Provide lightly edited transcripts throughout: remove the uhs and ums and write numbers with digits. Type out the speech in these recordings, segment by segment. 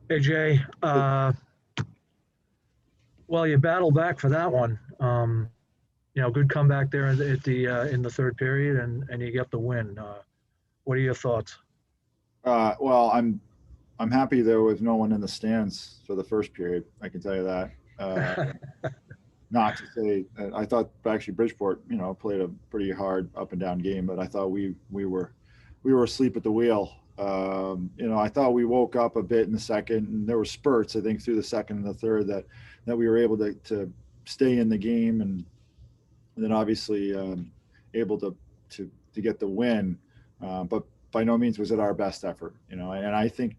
Hey Jay, well, you battled back for that one. Good comeback there at the in the third period, and you get the win. What are your thoughts? Well, I'm happy there was no one in the stands for the first period. I can tell you that. Uh, Not to say I thought actually Bridgeport, played a pretty hard up and down game, but I thought we were asleep at the wheel. I thought we woke up a bit in the second, and there were spurts I think through the second and the third that we were able to stay in the game, and then obviously able to get the win. But by no means was it our best effort, and I think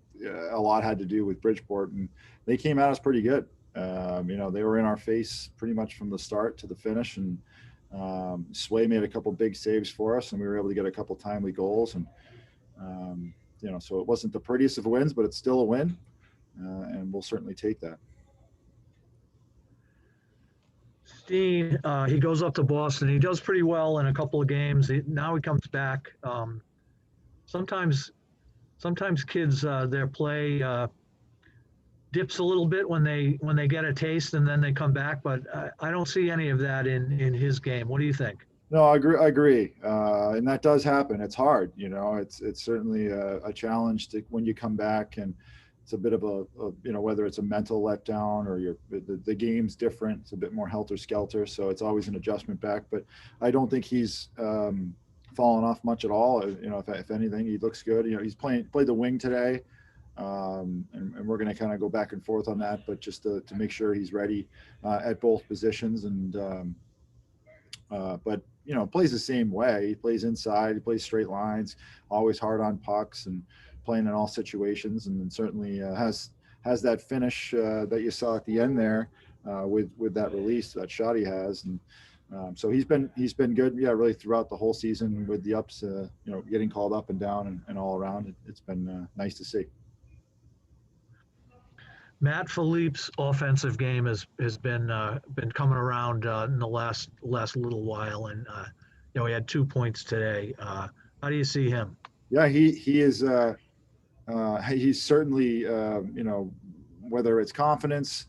a lot had to do with Bridgeport, and they came at us pretty good. They were in our face pretty much from the start to the finish, and Sway made a couple big saves for us, and we were able to get a couple timely goals, and so it wasn't the prettiest of wins, but it's still a win, and we'll certainly take that. Steen, he goes up to Boston. He does pretty well in a couple of games. Now he comes back. Sometimes, sometimes kids their play dips a little bit when they get a taste and then they come back. But I don't see any of that in his game. What do you think? No, I agree. And that does happen. It's hard, It's certainly a challenge to when you come back, and it's a bit of whether it's a mental letdown or the game's different. It's a bit more helter skelter, so it's always an adjustment back. But I don't think he's fallen off much at all. If anything, he looks good. He's played the wing today, and we're going to kind of go back and forth on that, but just to make sure he's ready at both positions, and but plays the same way. He plays inside. He plays straight lines. Always hard on pucks and playing in all situations. And then certainly has that finish that you saw at the end there with that release, that shot he has. And so he's been good. Yeah, really throughout the whole season with the ups. Getting called up and down and all around. It's been nice to see. Matt Philippe's offensive game has been coming around in the last little while, and he had 2 points today. How do you see him? Yeah, he is. He's certainly, whether it's confidence,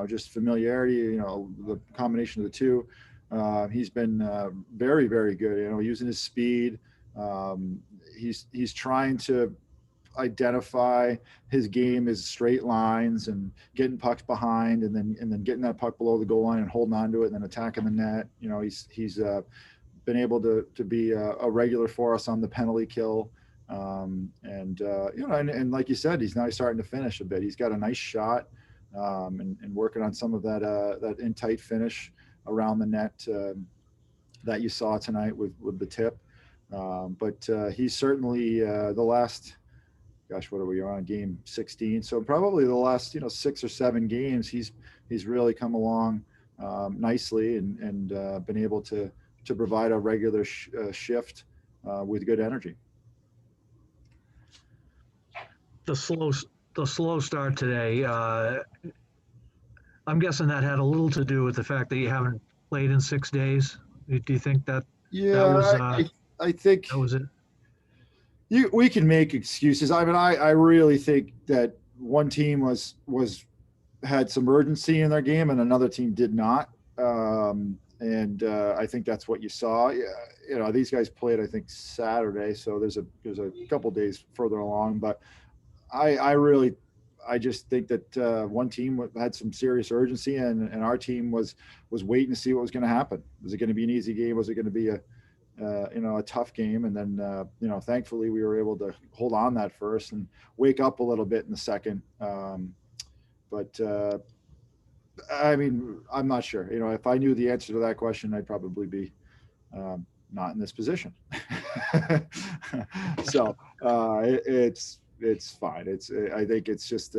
just familiarity, the combination of the two. He's been very, very good. Using his speed. He's trying to identify his game as straight lines and getting pucks behind, and then getting that puck below the goal line and holding on to it and then attacking the net. He's been able to be a regular for us on the penalty kill. And like you said, he's now starting to finish a bit. He's got a nice shot, and working on some of that in tight finish around the net that you saw tonight with the tip. But he's certainly the last, gosh, what are we on, game 16? So probably the last 6 or 7 games, he's really come along nicely, and been able to provide a regular shift with good energy. The slow the slow start today. I'm guessing that had a little to do with the fact that you haven't played in 6 days. Do you think that was Yeah, I think that was it? we can make excuses. I mean, I really think that one team had some urgency in their game, and another team did not. And I think that's what you saw. Yeah, these guys played, I think, Saturday, so there's a couple days further along. But I just think that one team had some serious urgency, and our team was waiting to see what was going to happen. Was it going to be an easy game? Was it going to be a tough game? And then thankfully we were able to hold on that first and wake up a little bit in the second. But I mean, I'm not sure. If I knew the answer to that question, I'd probably be not in this position. So it's fine. I think it's just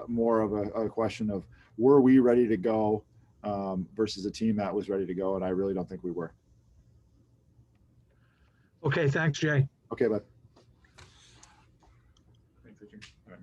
more of a question of, were we ready to go versus a team that was ready to go, and I really don't think we were. Okay, thanks, Jay. Okay, bud. Thanks, Richard. All right.